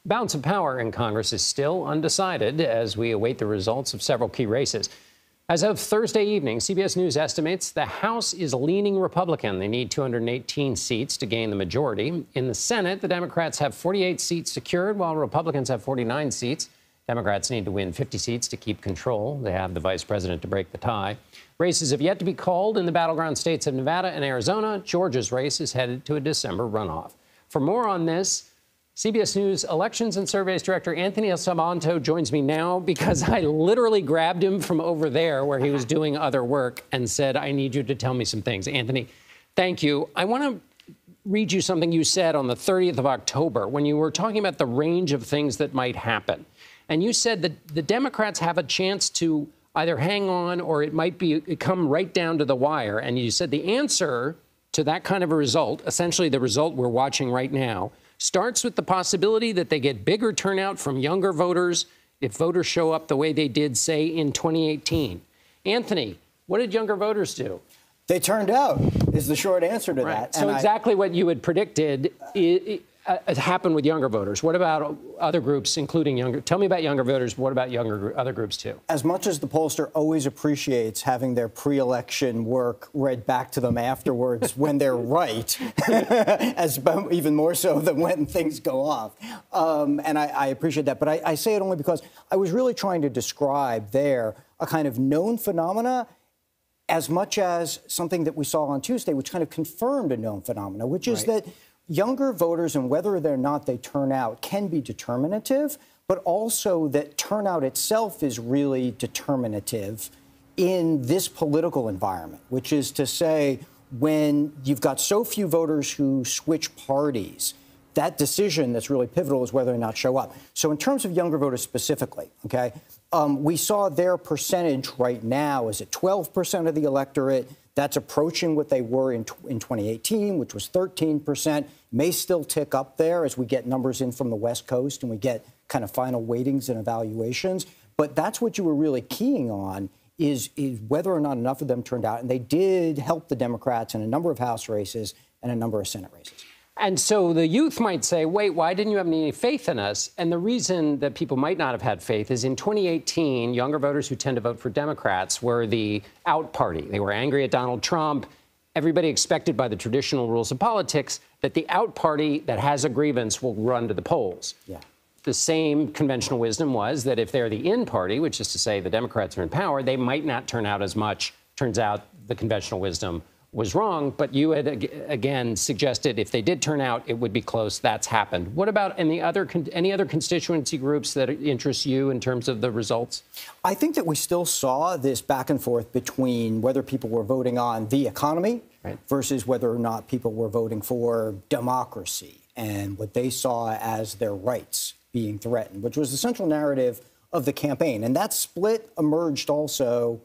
Balance of power in Congress is still undecided as we await the results of several key races. As of Thursday evening, CBS News estimates the House is leaning Republican. They need 218 seats to gain the majority. In the Senate, the Democrats have 48 seats secured, while Republicans have 49 seats. Democrats need to win 50 seats to keep control. They have the vice president to break the tie. Races have yet to be called in the battleground states of Nevada and Arizona. Georgia's race is headed to a December runoff. For more on this, CBS News Elections and Surveys Director Anthony Salvanto joins me now because I literally grabbed him from over there where he was doing other work and said, I need you to tell me some things. Anthony, thank you. I want to read you something you said on the 30th of October when you were talking about the range of things that might happen. And you said that the Democrats have a chance to either hang on or it might come right down to the wire. And you said the answer to that kind of a result, essentially the result we're watching right now, starts with the possibility that they get bigger turnout from younger voters if voters show up the way they did, say, in 2018. Anthony, what did younger voters do? They turned out, is the short answer to that. So exactly what you had predicted happened with younger voters. What about other groups, including younger? Tell me about younger voters. What about other groups, too? As much as the pollster always appreciates having their pre-election work read back to them afterwards when they're right, even more so than when things go off. And I appreciate that. But I say it only because I was really trying to describe there a kind of known phenomena as much as something that we saw on Tuesday, which kind of confirmed a known phenomena, which is that younger voters and whether or not they turn out can be determinative, but also that turnout itself is really determinative in this political environment, which is to say, when you've got so few voters who switch parties, that decision that's really pivotal is whether or not show up. So in terms of younger voters specifically, okay, we saw their percentage right now is at 12% of the electorate. That's approaching what they were in 2018, which was 13%. May still tick up there as we get numbers in from the West Coast and we get kind of final weightings and evaluations. But that's what you were really keying on is whether or not enough of them turned out. And they did help the Democrats in a number of House races and a number of Senate races. And so the youth might say, wait, why didn't you have any faith in us? And the reason that people might not have had faith is in 2018, younger voters who tend to vote for Democrats were the out party. They were angry at Donald Trump. Everybody expected by the traditional rules of politics that the out party that has a grievance will run to the polls. Yeah. The same conventional wisdom was that if they're the in party, which is to say the Democrats are in power, they might not turn out as much. Turns out the conventional wisdom was wrong, but you had again suggested if they did turn out, it would be close. That's happened. What about any other constituency groups that interest you in terms of the results? I think that we still saw this back and forth between whether people were voting on the economy versus whether or not people were voting for democracy and what they saw as their rights being threatened, which was the central narrative of the campaign. And that split emerged also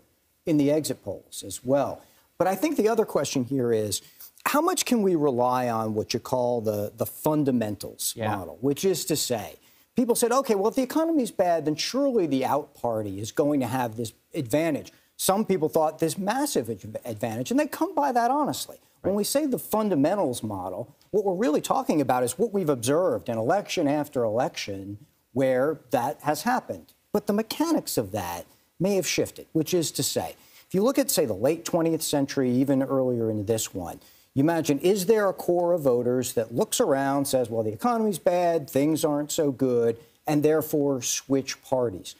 in the exit polls as well. But I think the other question here is, how much can we rely on what you call the fundamentals model, which is to say, people said, OK, well, if the economy's bad, then surely the out party is going to have this advantage. Some people thought this massive advantage, and they come by that honestly. When we say the fundamentals model, what we're really talking about is what we've observed in election after election where that has happened. But the mechanics of that may have shifted, which is to say, if you look at, say, the late 20th century, even earlier into this one, you imagine, is there a core of voters that looks around, says, well, the economy's bad, things aren't so good, and therefore switch parties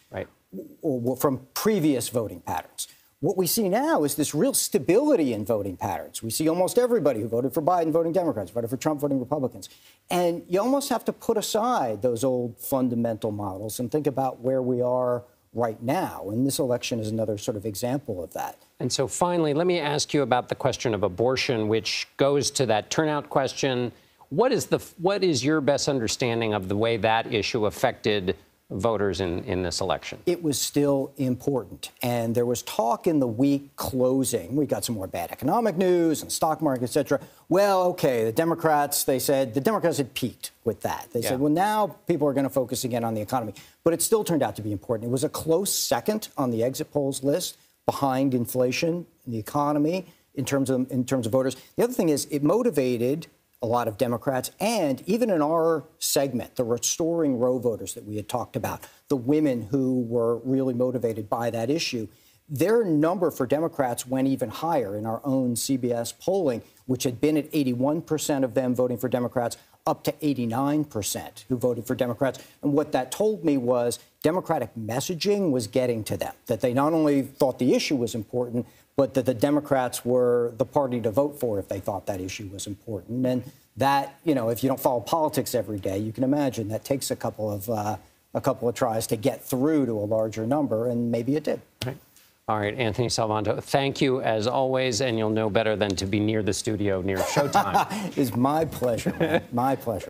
or from previous voting patterns? What we see now is this real stability in voting patterns. We see almost everybody who voted for Biden voting Democrats, voted for Trump voting Republicans. And you almost have to put aside those old fundamental models and think about where we are right now. And this election is another sort of example of that. And so finally, let me ask you about the question of abortion, which goes to that turnout question. What is your best understanding of the way that issue affected voters in this election? It was still important. And there was talk in the week closing. We got some more bad economic news and stock market, et cetera. Well, OK, the Democrats, they said the Democrats had peaked with that. They said, well, now people are going to focus again on the economy. But it still turned out to be important. It was a close second on the exit polls list behind inflation and the economy in terms of voters. The other thing is it motivated a lot of Democrats. And even in our segment, the restoring Roe voters that we had talked about, the women who were really motivated by that issue, their number for Democrats went even higher in our own CBS polling, which had been at 81% of them voting for Democrats, up to 89% who voted for Democrats. And what that told me was Democratic messaging was getting to them, that they not only thought the issue was important, but that the Democrats were the party to vote for if they thought that issue was important. And that, you know, if you don't follow politics every day, you can imagine that takes a couple of tries to get through to a larger number, and maybe it did. All right, Anthony Salvanto, thank you as always, and you'll know better than to be near the studio near showtime. It's my pleasure, man. My pleasure.